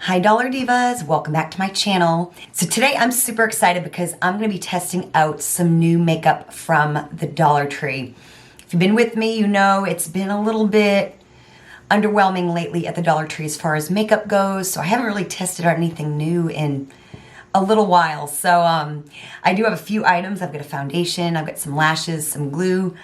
Hi Dollar Divas, welcome back to my channel. So today I'm super excited because I'm going to be testing out some new makeup from the Dollar Tree. If you've been with me, you know it's been a little bit underwhelming lately at the Dollar Tree as far as makeup goes, so I haven't really tested out anything new in a little while. So I do have a few items. I've got a foundation, I've got some lashes, some glue.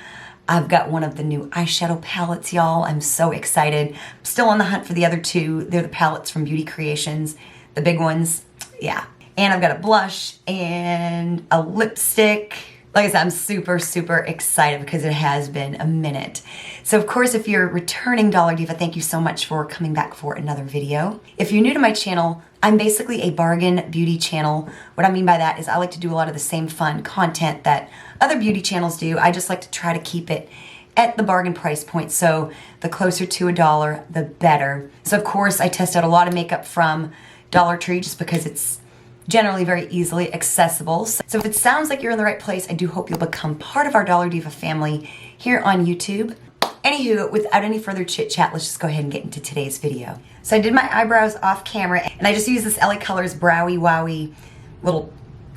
I've got one of the new eyeshadow palettes, y'all. I'm so excited. I'm still on the hunt for the other two. They're the palettes from Beauty Creations, the big ones. Yeah. And I've got a blush and a lipstick. Like I said, I'm super, super excited because it has been a minute. So of course, if you're returning Dollar Diva, thank you so much for coming back for another video. If you're new to my channel, I'm basically a bargain beauty channel. What I mean by that is I like to do a lot of the same fun content that other beauty channels do. I just like to try to keep it at the bargain price point. So the closer to $1, the better. So of course, I test out a lot of makeup from Dollar Tree just because it's generally very easily accessible. So if it sounds like you're in the right place, I do hope you'll become part of our Dollar Diva family here on YouTube. Anywho, without any further chit chat, let's just go ahead and get into today's video. So I did my eyebrows off camera and I just used this LA Colors Browy Wowie little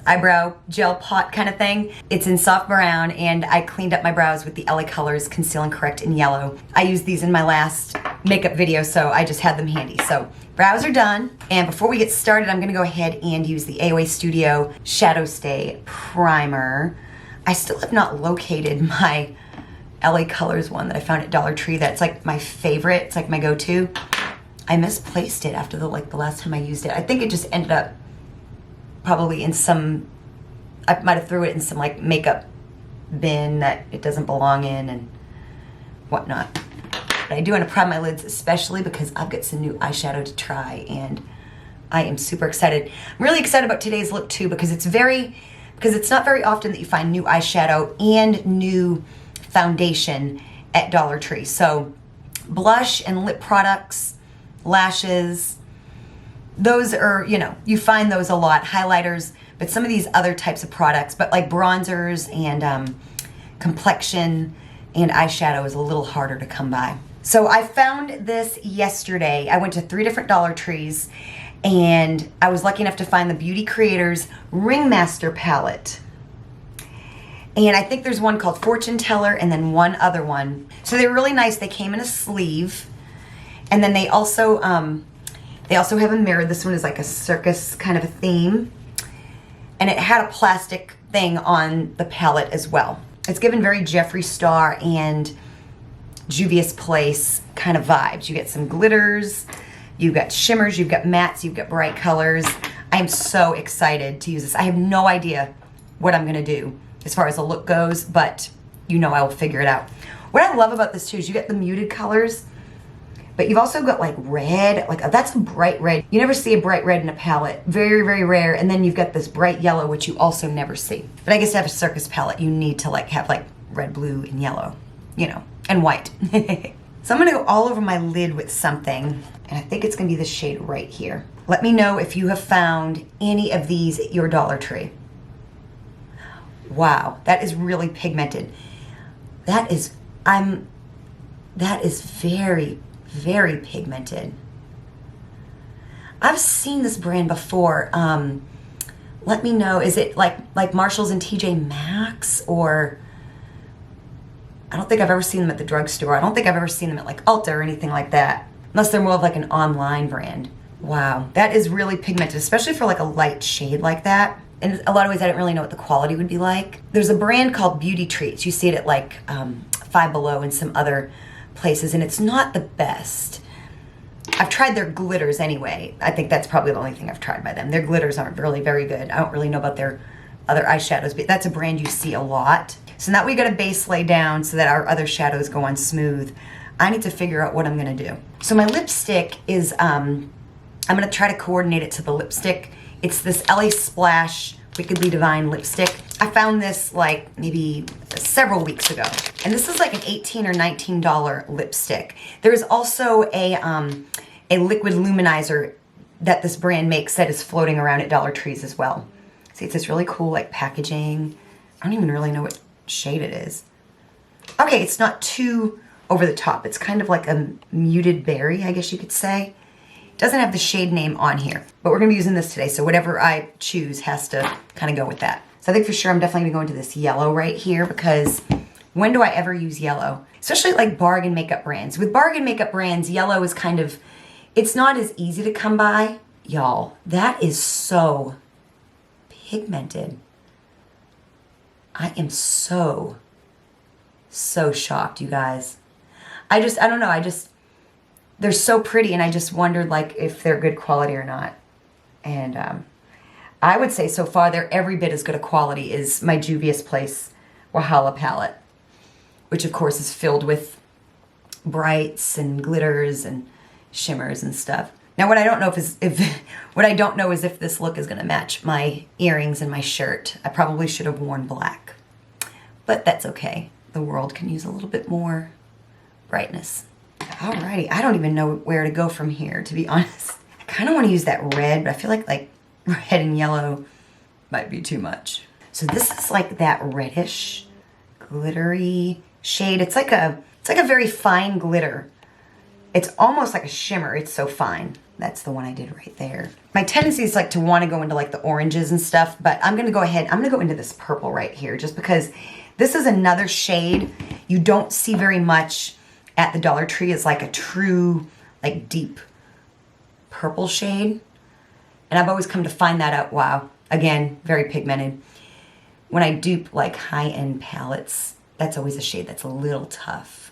eyebrow gel pot kind of thing. It's in soft brown and I cleaned up my brows with the LA Colors Conceal and Correct in yellow. I used these in my last makeup video, so I just had them handy. So brows are done, and before we get started, I'm gonna go ahead and use the AOA Studio Shadow Stay Primer. I still have not located my LA Colors one that I found at Dollar Tree. That's like my favorite, it's like my go-to. I misplaced it after the last time I used it. I think it just ended up probably in some, I might have threw it in some like makeup bin that it doesn't belong in and whatnot. But I do want to prime my lids, especially because I've got some new eyeshadow to try and I am super excited. I'm really excited about today's look too because it's not very often that you find new eyeshadow and new foundation at Dollar Tree. So blush and lip products, lashes, those are, you know, you find those a lot. Highlighters, but some of these other types of products, but like bronzers and complexion and eyeshadow is a little harder to come by. So I found this yesterday. I went to 3 different Dollar Trees and I was lucky enough to find the Beauty Creators Ringmaster palette. And I think there's one called Fortune Teller and then one other one. So they're really nice. They came in a sleeve. And then they also have a mirror. This one is like a circus kind of a theme. And it had a plastic thing on the palette as well. It's given very Jeffree Star and Juvia's Place kind of vibes. You get some glitters, you've got shimmers, you've got mattes, you've got bright colors. I am so excited to use this. I have no idea what I'm gonna do as far as the look goes, but you know I will figure it out. What I love about this too is you get the muted colors, but you've also got like red, like that's a bright red. You never see a bright red in a palette, very, very rare. And then you've got this bright yellow, which you also never see. But I guess to have a circus palette, you need to like have like red, blue, and yellow, you know, and white. So I'm gonna go all over my lid with something, and I think it's gonna be the shade right here. Let me know if you have found any of these at your Dollar Tree. Wow, that is really pigmented. That is very, very pigmented. I've seen this brand before. Let me know, is it like Marshalls and TJ Maxx, or I don't think I've ever seen them at the drugstore. I don't think I've ever seen them at like Ulta or anything like that, unless they're more of like an online brand. Wow, that is really pigmented, especially for like a light shade like that. In a lot of ways, I didn't really know what the quality would be like. There's a brand called Beauty Treats. You see it at like Five Below and some other places, and it's not the best. I've tried their glitters anyway. I think that's probably the only thing I've tried by them. Their glitters aren't really very good. I don't really know about their other eyeshadows, but that's a brand you see a lot. So now we got a base lay down so that our other shadows go on smooth. I need to figure out what I'm gonna do. So my lipstick is, I'm gonna try to coordinate it to the lipstick. It's this LA Splash Wickedly Divine lipstick. I found this like maybe several weeks ago. And this is like an $18 or $19 lipstick. There's also a liquid luminizer that this brand makes that is floating around at Dollar Trees as well. See, it's this really cool like packaging. I don't even really know what shade it is. Okay, it's not too over the top. It's kind of like a muted berry, I guess you could say. Doesn't have the shade name on here, but we're gonna be using this today, so whatever I choose has to kind of go with that. So I think for sure I'm definitely gonna go into this yellow right here, because when do I ever use yellow? Especially like bargain makeup brands. With bargain makeup brands, yellow is kind of, it's not as easy to come by. Y'all, that is so pigmented. I am so shocked, you guys. I don't know, they're so pretty, and I just wondered like if they're good quality or not. And I would say so far they're every bit as good a quality as my Juvia's Place Wahala palette, which of course is filled with brights and glitters and shimmers and stuff. Now what I don't know is if this look is gonna match my earrings and my shirt. I probably should have worn black, but that's okay. The world can use a little bit more brightness. Alrighty, I don't even know where to go from here, to be honest. I kind of want to use that red, but I feel like red and yellow might be too much. So this is like that reddish, glittery shade. It's like a very fine glitter. It's almost like a shimmer. It's so fine. That's the one I did right there. My tendency is like to want to go into like the oranges and stuff, but I'm going to go ahead. I'm going to go into this purple right here just because this is another shade you don't see very much at the Dollar Tree. Is like a true, like deep purple shade. And I've always come to find that out. Wow. Again, very pigmented. When I dupe like high-end palettes, that's always a shade that's a little tough.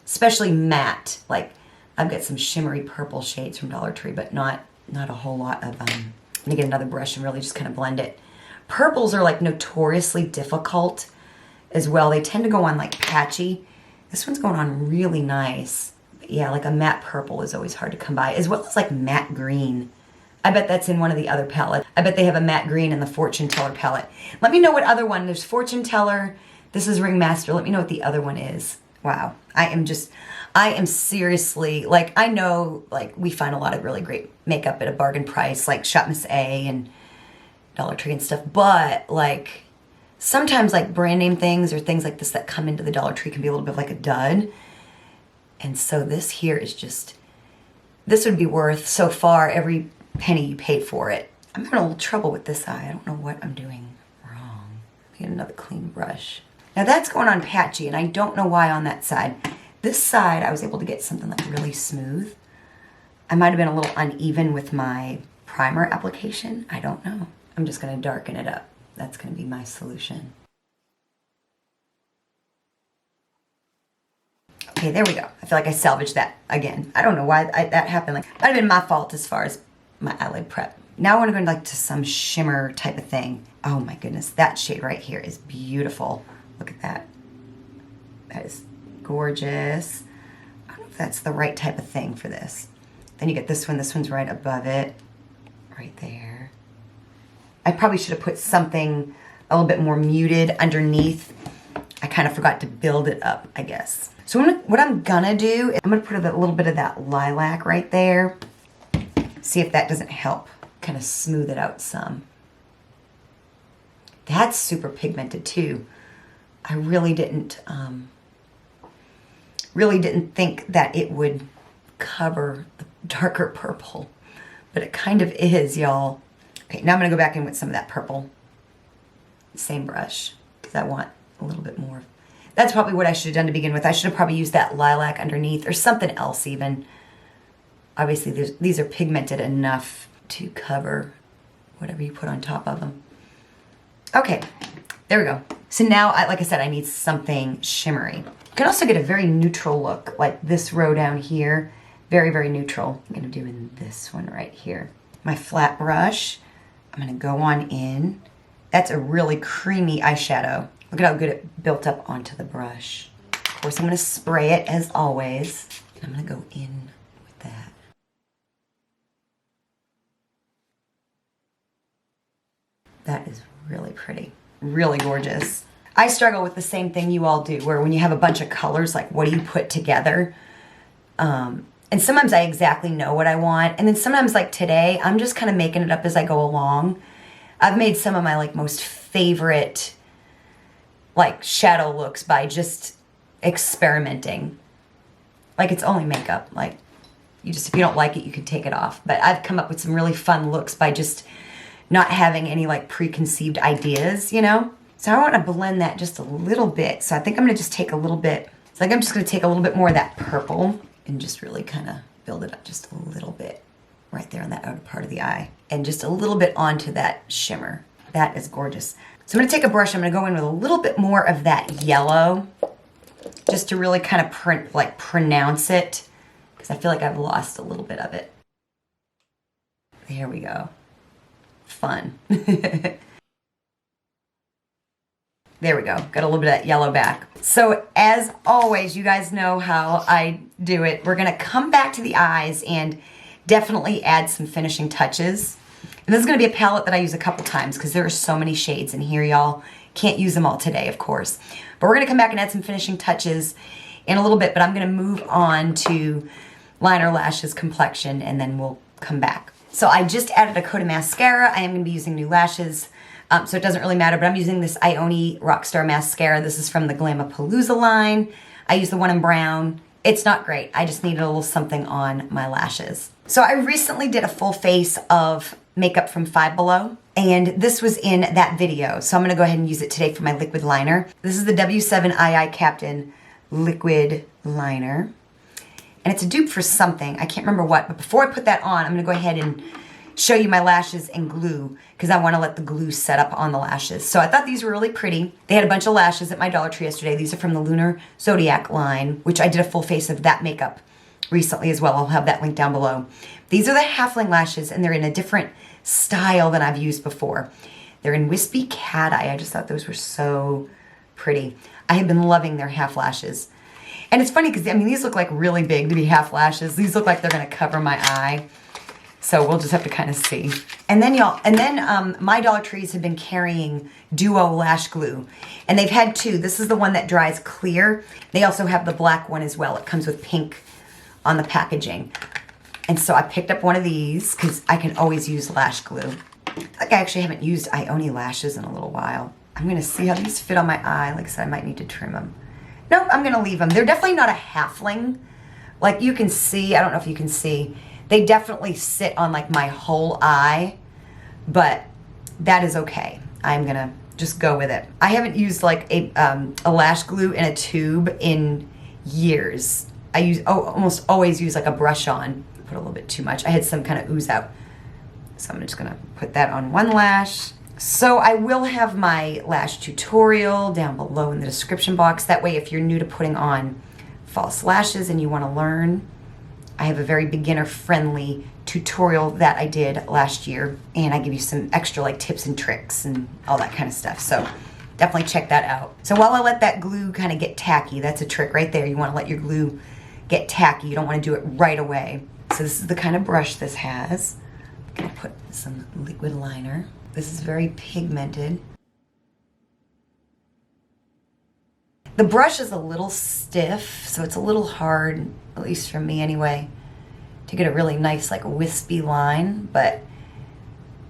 Especially matte. Like I've got some shimmery purple shades from Dollar Tree, but not a whole lot of, I'm gonna get another brush and really just kind of blend it. Purples are like notoriously difficult as well. They tend to go on like patchy. This one's going on really nice. But yeah, like a matte purple is always hard to come by, as well as like matte green. I bet that's in one of the other palettes. I bet they have a matte green in the Fortune Teller palette. Let me know what other one. There's Fortune Teller. This is Ringmaster. Let me know what the other one is. Wow. I am seriously, like, I know, like, we find a lot of really great makeup at a bargain price, like Shop Miss A and Dollar Tree and stuff. But, like, sometimes, like, brand name things or things like this that come into the Dollar Tree can be a little bit of like a dud. And so this here is just, this would be worth, so far, every penny you paid for it. I'm having a little trouble with this eye. I don't know what I'm doing wrong. Let me get another clean brush. Now that's going on patchy, and I don't know why on that side. This side, I was able to get something like really smooth. I might have been a little uneven with my primer application. I don't know. I'm just going to darken it up. That's going to be my solution. Okay, there we go. I feel like I salvaged that again. I don't know why that happened. Like, might have been my fault as far as my eyelid prep. Now I want to go into like to some shimmer type of thing. Oh my goodness, that shade right here is beautiful. Look at that. That is gorgeous. I don't know if that's the right type of thing for this. Then you get this one. This one's right above it. Right there. I probably should have put something a little bit more muted underneath. I kind of forgot to build it up, I guess. So what I'm gonna do is I'm gonna put a little bit of that lilac right there. See if that doesn't help kind of smooth it out some. That's super pigmented too. I really didn't think that it would cover the darker purple, but it kind of is, y'all. Okay, now I'm gonna go back in with some of that purple. Same brush, because I want a little bit more. That's probably what I should have done to begin with. I should have probably used that lilac underneath or something else even. Obviously, these are pigmented enough to cover whatever you put on top of them. Okay, there we go. So now, like I said, I need something shimmery. You can also get a very neutral look, like this row down here. Very, very neutral. I'm going to do in this one right here. My flat brush, I'm going to go on in. That's a really creamy eyeshadow. Look at how good it built up onto the brush. Of course, I'm going to spray it as always. I'm going to go in with that. That is really pretty. Really gorgeous. I struggle with the same thing you all do, where when you have a bunch of colors, like what do you put together? And sometimes I exactly know what I want. And then sometimes like today, I'm just kind of making it up as I go along. I've made some of my like most favorite like shadow looks by just experimenting. Like it's only makeup. Like if you don't like it, you can take it off. But I've come up with some really fun looks by just not having any like preconceived ideas, you know? So I want to blend that just a little bit. So I think I'm going to just take a little bit. It's like I'm just going to take a little bit more of that purple and just really kind of build it up just a little bit right there on that outer part of the eye. And just a little bit onto that shimmer. That is gorgeous. So I'm going to take a brush. I'm going to go in with a little bit more of that yellow just to really kind of pronounce it, because I feel like I've lost a little bit of it. There we go. Fun. There we go. Got a little bit of that yellow back. So as always, you guys know how I do it. We're going to come back to the eyes and definitely add some finishing touches. And this is going to be a palette that I use a couple times because there are so many shades in here, y'all. Can't use them all today, of course. But we're going to come back and add some finishing touches in a little bit. But I'm going to move on to liner, lashes, complexion, and then we'll come back. So I just added a coat of mascara. I am going to be using new lashes. So it doesn't really matter, but I'm using this IONI Rockstar mascara. This is from the Glamapalooza line. I use the one in brown. It's not great. I just needed a little something on my lashes. So I recently did a full face of makeup from Five Below, and this was in that video. So I'm gonna go ahead and use it today for my liquid liner. This is the W7 II Captain liquid liner. And it's a dupe for something. I can't remember what, but before I put that on, I'm gonna go ahead and show you my lashes and glue, because I want to let the glue set up on the lashes. So I thought these were really pretty. They had a bunch of lashes at my Dollar Tree yesterday. These are from the Lunar Zodiac line, which I did a full face of that makeup recently as well. I'll have that link down below. These are the HalflingLashes, and they're in a different style than I've used before. They're in Wispy Cateye. I just thought those were so pretty. I have been loving their half lashes. And it's funny because, I mean, these look like really big to be half lashes. These look like they're going to cover my eye. So we'll just have to kind of see. And then y'all, my Dollar Trees have been carrying Duo Lash Glue. And they've had two. This is the one that dries clear. They also have the black one as well. It comes with pink on the packaging. And so I picked up one of these because I can always use Lash Glue. I feel like I actually haven't used IONI lashes in a little while. I'm going to see how these fit on my eye. Like I said, I might need to trim them. Nope, I'm going to leave them. They're definitely not a halfling. Like you can see, I don't know if you can see, they definitely sit on like my whole eye, but that is okay. I'm gonna just go with it. I haven't used like a lash glue in a tube in years. I almost always use like a brush on. Put a little bit too much. I had some kind of ooze out. So I'm just gonna put that on one lash. So I will have my lash tutorial down below in the description box. That way if you're new to putting on false lashes and you wanna learn, I have a very beginner-friendly tutorial that I did last year, and I give you some extra like tips and tricks and all that kind of stuff. So definitely check that out. So while I let that glue kind of get tacky, that's a trick right there. You want to let your glue get tacky. You don't want to do it right away. So this is the kind of brush this has. I'm gonna put some liquid liner. This is very pigmented. The brush is a little stiff, so it's a little hard, at least for me anyway, to get a really nice like wispy line, but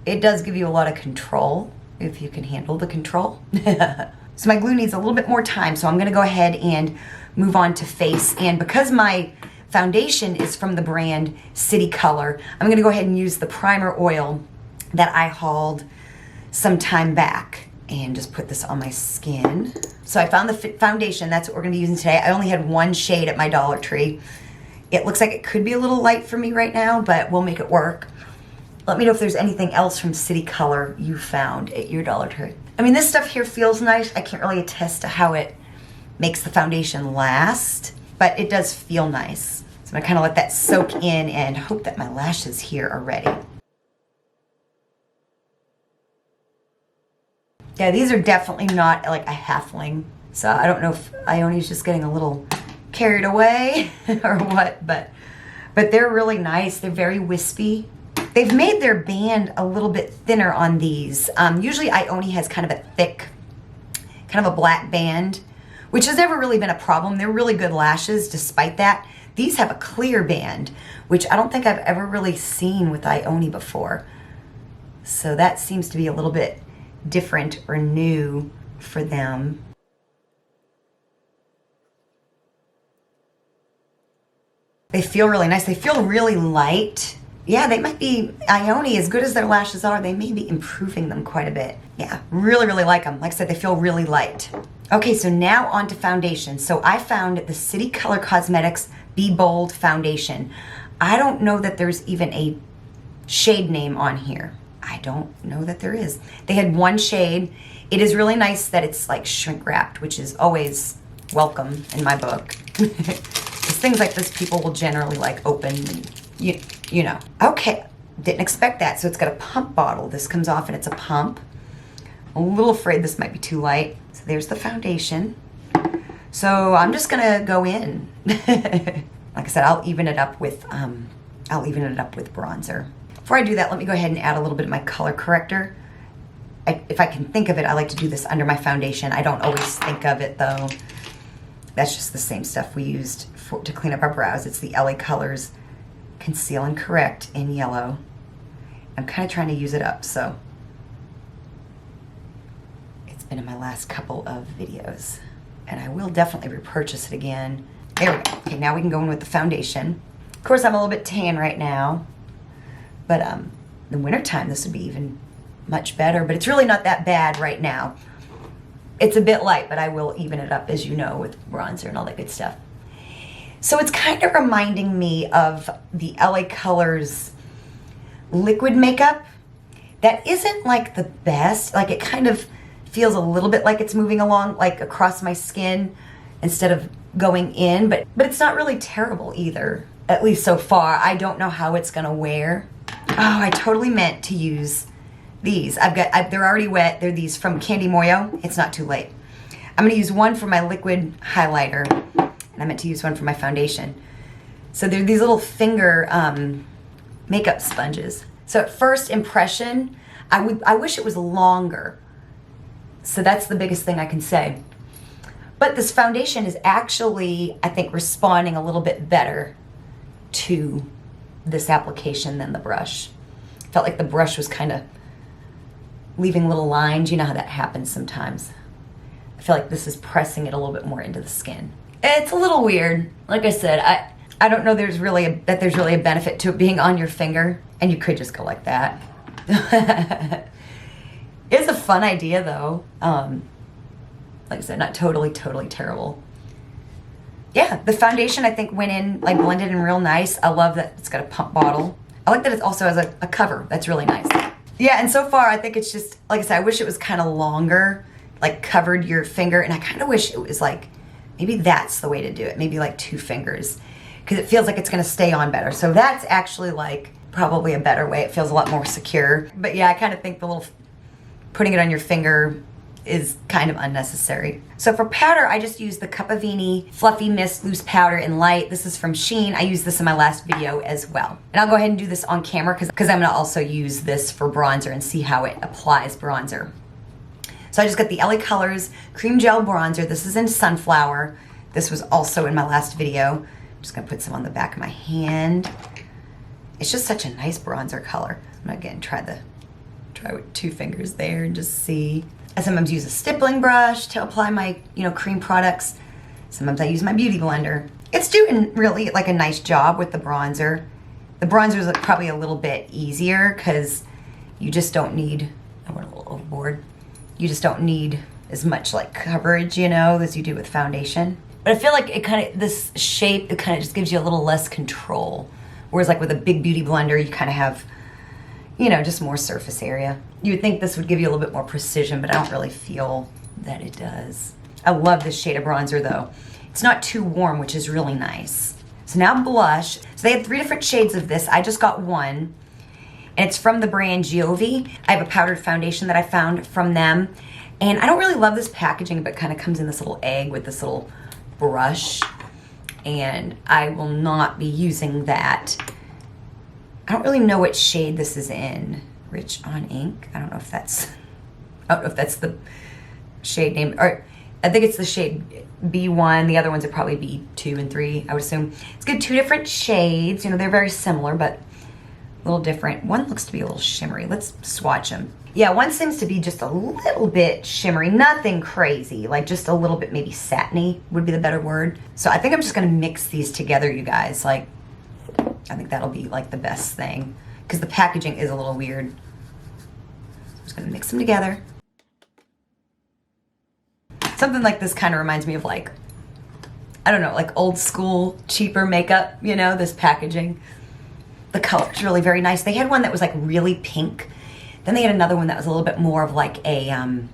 it does give you a lot of control if you can handle the control. So my glue needs a little bit more time, so I'm gonna go ahead and move on to face. And because my foundation is from the brand City Color, I'm gonna go ahead and use the primer oil that I hauled some time back and just put this on my skin. So I found the foundation. That's what we're gonna be using today. I only had one shade at my Dollar Tree. It looks like it could be a little light for me right now, but we'll make it work. Let me know if there's anything else from City Color you found at your Dollar Tree. I mean, this stuff here feels nice. I can't really attest to how it makes the foundation last, but it does feel nice. So I'm gonna kind of let that soak in and hope that my lashes here are ready. Yeah, these are definitely not like a halfling. So I don't know if Ioni's just getting a little carried away or what, but they're really nice. They're very wispy. They've made their band a little bit thinner on these. Usually Ioni has kind of a thick, kind of a black band, which has never really been a problem. They're really good lashes despite that. These have a clear band, which I don't think I've ever really seen with Ioni before. So that seems to be a little bit different or new for them. They feel really nice. They feel really light. Yeah, they might be, IONI, as good as their lashes are, they may be improving them quite a bit. Yeah, really, really like them. Like I said, they feel really light. Okay, so now on to foundation. So I found the City Color Cosmetics Be Bold Foundation. I don't know that there's even a shade name on here. I don't know that there is. They had one shade. It is really nice that it's like shrink wrapped, which is always welcome in my book. Because things like this people will generally like open and you know. Okay, didn't expect that. So it's got a pump bottle. This comes off and it's a pump. I'm a little afraid this might be too light. So there's the foundation. So I'm just gonna go in. Like I said, I'll even it up with bronzer. Before I do that, let me go ahead and add a little bit of my color corrector. If I can think of it, I like to do this under my foundation. I don't always think of it though. That's just the same stuff we used to clean up our brows. It's the LA Colors Conceal and Correct in yellow. I'm kind of trying to use it up, so it's been in my last couple of videos. And I will definitely repurchase it again. There we go. Okay, now we can go in with the foundation. Of course, I'm a little bit tan right now, but the wintertime, this would be even much better, but it's really not that bad right now. It's a bit light, but I will even it up, as you know, with bronzer and all that good stuff. So it's kind of reminding me of the LA Colors liquid makeup. That isn't like the best. Like it kind of feels a little bit like it's moving along like across my skin instead of going in, but it's not really terrible either, at least so far. I don't know how it's gonna wear. Oh, I totally meant to use these. They're already wet. They're these from Candy Moyo. It's not too late. I'm gonna use one for my liquid highlighter, and I meant to use one for my foundation. So they're these little finger makeup sponges. So at first impression, I wish it was longer. So that's the biggest thing I can say. But this foundation is actually, I think, responding a little bit better to this application than the brush. Felt like the brush was kind of leaving little lines. You know how that happens sometimes. I feel like this is pressing it a little bit more into the skin. It's a little weird. Like I said, I don't know there's really a benefit to it being on your finger, and you could just go like that. It's a fun idea though. Like I said, not totally terrible. Yeah, the foundation I think went in, like blended in real nice. I love that it's got a pump bottle. I like that it also has a cover. That's really nice. Yeah, and so far I think it's just, like I said, I wish it was kind of longer, like covered your finger, and I kind of wish it was like, maybe that's the way to do it. Maybe like 2 fingers, because it feels like it's gonna stay on better. So that's actually like probably a better way. It feels a lot more secure. But yeah, I kind of think the little, putting it on your finger is kind of unnecessary. So for powder, I just use the Capuvini Fluffy Mist Loose Powder in Light. This is from Shein. I used this in my last video as well. And I'll go ahead and do this on camera because I'm gonna also use this for bronzer and see how it applies bronzer. So I just got the LA Colors Cream Gel Bronzer. This is in Sunflower. This was also in my last video. I'm just gonna put some on the back of my hand. It's just such a nice bronzer color. I'm gonna again try with 2 fingers there and just see. I sometimes use a stippling brush to apply my, cream products. Sometimes I use my beauty blender. It's doing really like a nice job with the bronzer. The bronzer is probably a little bit easier because you just don't need, I went a little overboard. You just don't need as much like coverage, as you do with foundation. But I feel like this shape, it kind of just gives you a little less control. Whereas like with a big beauty blender, you kind of have, just more surface area. You would think this would give you a little bit more precision, but I don't really feel that it does. I love this shade of bronzer though. It's not too warm, which is really nice. So now blush. So they had 3 different shades of this. I just got one, and it's from the brand GIOVI. I have a powdered foundation that I found from them. And I don't really love this packaging, but it kind of comes in this little egg with this little brush. And I will not be using that. I don't really know what shade this is in. Rich on Ink. I don't know if that's the shade name. Or I think it's the shade B1. The other ones are probably B2 and 3, I would assume. It's good, 2 different shades. They're very similar, but a little different. One looks to be a little shimmery. Let's swatch them. Yeah, one seems to be just a little bit shimmery. Nothing crazy, like just a little bit maybe satiny would be the better word. So I think I'm just gonna mix these together, you guys. Like, I think that'll be like the best thing because the packaging is a little weird. I'm just gonna mix them together. Something like this kind of reminds me of like, I don't know, like old school, cheaper makeup, you know, this packaging. The color's really very nice. They had one that was like really pink. Then they had another one that was a little bit more of like a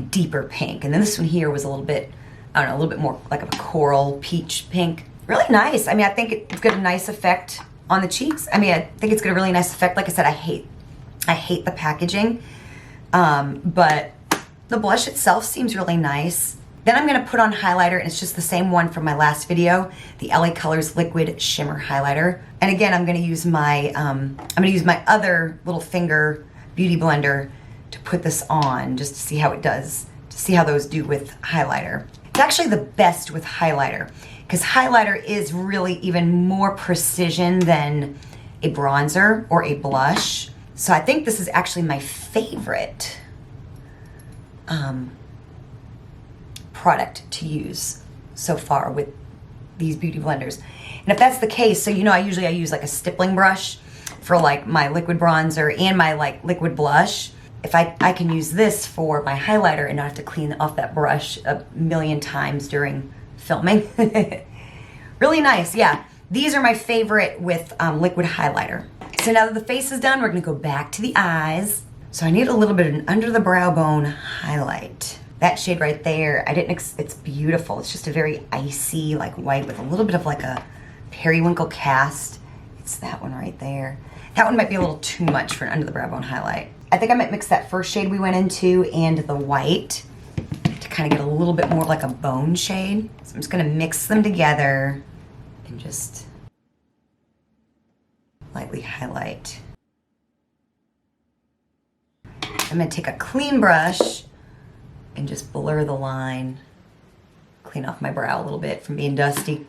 deeper pink. And then this one here was a little bit, I don't know, a little bit more like a coral peach pink. Really nice. I mean, I think it's got a nice effect on the cheeks. I mean, I think it's got a really nice effect. Like I said, I hate the packaging. But the blush itself seems really nice. Then I'm gonna put on highlighter, and it's just the same one from my last video, the LA Colors Liquid Shimmer Highlighter. And again, I'm gonna use my other little finger beauty blender to put this on, just to see how it does, to see how those do with highlighter. It's actually the best with highlighter, because highlighter is really even more precision than a bronzer or a blush. So I think this is actually my favorite product to use so far with these beauty blenders. And if that's the case, so you know, I use like a stippling brush for like my liquid bronzer and my like liquid blush. If I can use this for my highlighter and not have to clean off that brush a million times during filming. Really nice, yeah. These are my favorite with liquid highlighter. So now that the face is done, we're gonna go back to the eyes. So I need a little bit of an under the brow bone highlight. That shade right there, it's beautiful. It's just a very icy, like white with a little bit of like a periwinkle cast. It's that one right there. That one might be a little too much for an under the brow bone highlight. I think I might mix that first shade we went into and the white to kind of get a little bit more like a bone shade. So I'm just gonna mix them together and just lightly highlight. I'm gonna take a clean brush and just blur the line, clean off my brow a little bit from being dusty.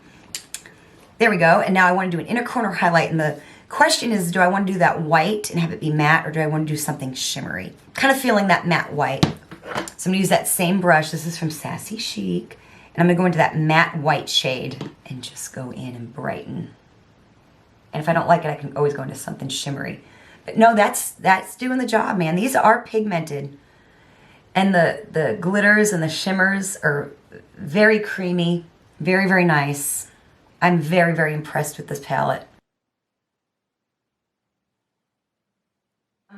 There we go. And now I want to do an inner corner highlight. And the question is, do I want to do that white and have it be matte, or do I want to do something shimmery? Kind of feeling that matte white. So I'm gonna use that same brush. This is from Sassy Chic. And I'm gonna go into that matte white shade and just go in and brighten. And if I don't like it, I can always go into something shimmery. But no, that's doing the job, man. These are pigmented. And the glitters and the shimmers are very creamy, very, very nice. I'm very, very impressed with this palette.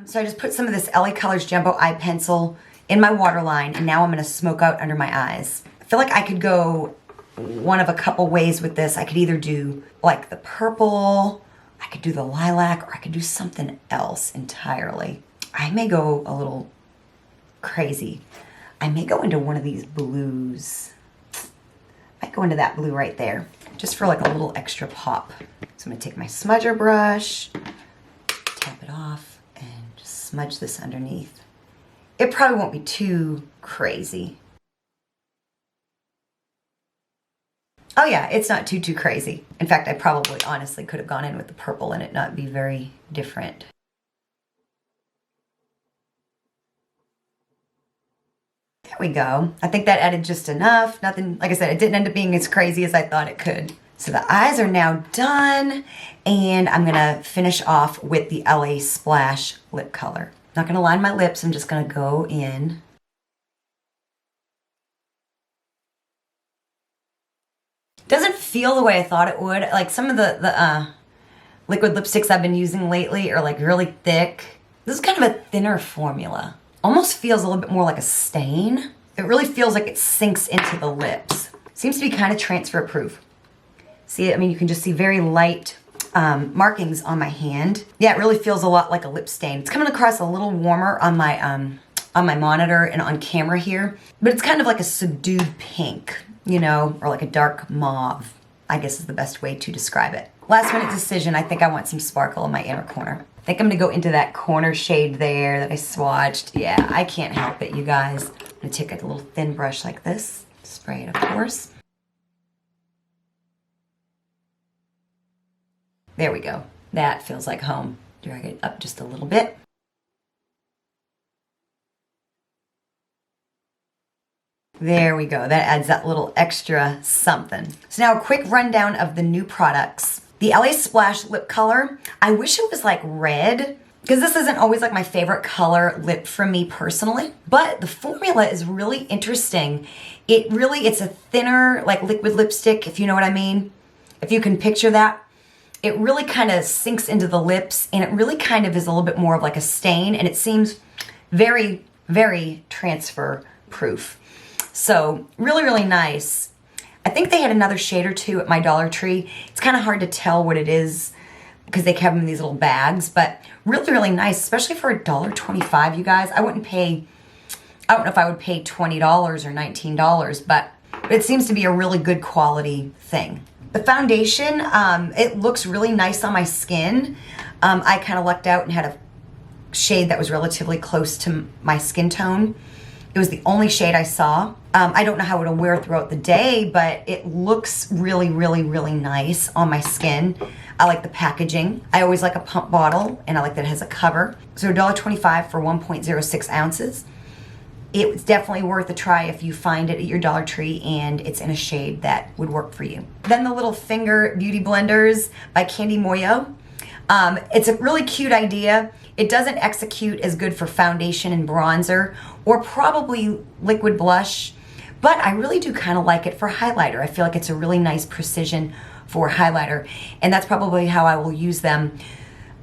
So I just put some of this LA Colors Jumbo Eye Pencil in my waterline, and now I'm gonna smoke out under my eyes. I feel like I could go one of a couple ways with this. I could either do like the purple, I could do the lilac, or I could do something else entirely. I may go a little crazy. I may go into one of these blues. I might go into that blue right there, just for like a little extra pop. So I'm gonna take my smudger brush, tap it off, and just smudge this underneath. It probably won't be too crazy. Oh yeah, it's not too crazy. In fact, I probably honestly could have gone in with the purple and it not be very different. There we go. I think that added just enough. Nothing, like I said, it didn't end up being as crazy as I thought it could. So the eyes are now done, and I'm gonna finish off with the LA Splash lip color. Not gonna line my lips, I'm just gonna go in. Doesn't feel the way I thought it would. Like some of the liquid lipsticks I've been using lately are like really thick. This is kind of a thinner formula. Almost feels a little bit more like a stain. It really feels like it sinks into the lips. Seems to be kind of transfer proof. See, I mean, you can just see very light markings on my hand. Yeah, it really feels a lot like a lip stain. It's coming across a little warmer on my monitor and on camera here, but it's kind of like a subdued pink, you know, or like a dark mauve, I guess is the best way to describe it. Last minute decision, I think I want some sparkle in my inner corner. I think I'm gonna go into that corner shade there that I swatched. Yeah, I can't help it, you guys. I'm gonna take a little thin brush like this, spray it, of course. There we go. That feels like home. Drag it up just a little bit. There we go. That adds that little extra something. So now a quick rundown of the new products The LA Splash lip color, I wish it was like red, because this isn't always like my favorite color lip from me personally, but the formula is really interesting. It's a thinner like liquid lipstick, if you know what I mean. If you can picture that. It really kind of sinks into the lips, and it really kind of is a little bit more of like a stain, and it seems very, very transfer proof. So really, really nice. I think they had another shade or two at my Dollar Tree. It's kind of hard to tell what it is because they have them in these little bags, but really, really nice, especially for $1.25, you guys. I don't know if I would pay $20 or $19, but it seems to be a really good quality thing. The foundation, it looks really nice on my skin. I kind of lucked out and had a shade that was relatively close to my skin tone. It was the only shade I saw. I don't know how it'll wear throughout the day, but it looks really, really, really nice on my skin. I like the packaging. I always like a pump bottle, and I like that it has a cover. So $1.25 for 1.06 ounces. It's definitely worth a try if you find it at your Dollar Tree and it's in a shade that would work for you. Then the little finger beauty blenders by Candy Moyo. It's a really cute idea. It doesn't execute as good for foundation and bronzer or probably liquid blush, but I really do kind of like it for highlighter. I feel like it's a really nice precision for highlighter, and that's probably how I will use them.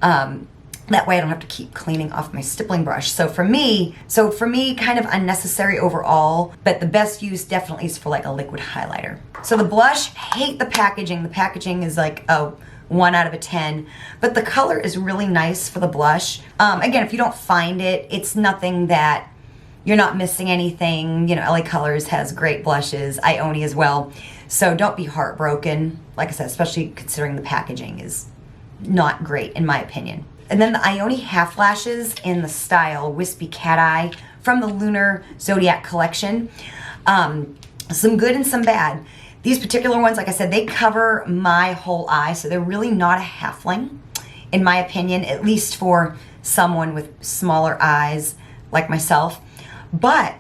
That way I don't have to keep cleaning off my stippling brush. So for me, kind of unnecessary overall, but the best use definitely is for like a liquid highlighter. So the blush, hate the packaging. The packaging is like a 1 out of 10, but the color is really nice for the blush. Again, if you don't find it, it's nothing that you're not missing anything. You know, LA Colors has great blushes, IONI as well. So don't be heartbroken. Like I said, especially considering the packaging is not great in my opinion. And then the IONI Half Lashes in the style Wispy Cateye from the Lunar Zodiac collection. Some good and some bad. These particular ones, like I said, they cover my whole eye, so they're really not a halfling, in my opinion, at least for someone with smaller eyes like myself. But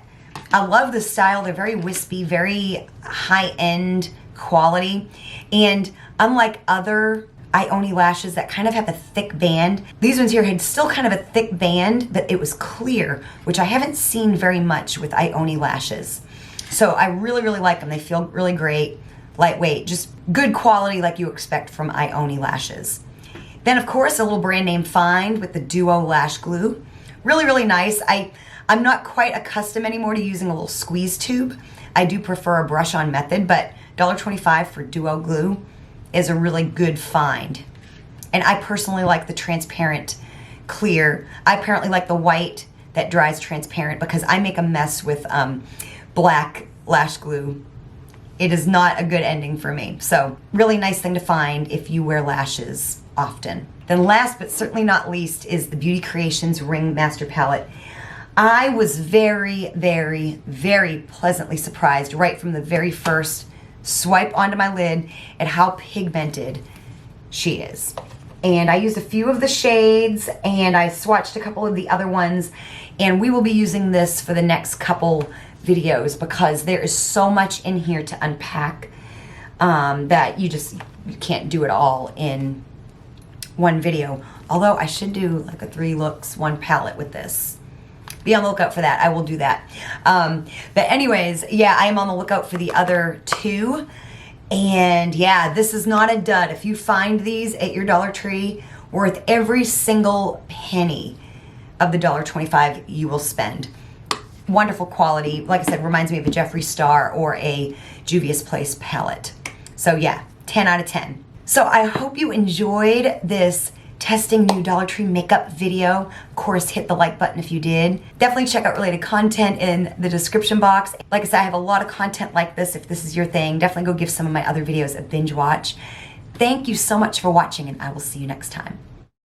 I love the style. They're very wispy, very high-end quality. And unlike other IONI lashes that kind of have a thick band, these ones here had still kind of a thick band, but it was clear, which I haven't seen very much with IONI lashes. So I really, really like them. They feel really great, lightweight, just good quality like you expect from IONI lashes. Then of course a little brand name find with the Duo Lash Glue. Really, really nice. I'm not quite accustomed anymore to using a little squeeze tube. I do prefer a brush-on method, but $1.25 for Duo Glue is a really good find. And I personally like the transparent clear. I apparently like the white that dries transparent because I make a mess with black lash glue. It is not a good ending for me. So really nice thing to find if you wear lashes often. Then last but certainly not least is the Beauty Creations Ringmaster palette. I was very, very, very pleasantly surprised right from the very first swipe onto my lid at how pigmented she is. And I used a few of the shades and I swatched a couple of the other ones, and we will be using this for the next couple videos because there is so much in here to unpack that you can't do it all in one video. Although I should do like a 3 looks, 1 palette with this. Be on the lookout for that. I will do that. But anyways, yeah, I am on the lookout for the other 2. And yeah, this is not a dud. If you find these at your Dollar Tree, worth every single penny of the $1.25 you will spend. Wonderful quality. Like I said, reminds me of a Jeffree Star or a Juvia's Place palette. So yeah, 10 out of 10. So I hope you enjoyed this testing new Dollar Tree makeup video. Of course, hit the like button if you did. Definitely check out related content in the description box. Like I said, I have a lot of content like this. If this is your thing, definitely go give some of my other videos a binge watch. Thank you so much for watching, and I will see you next time.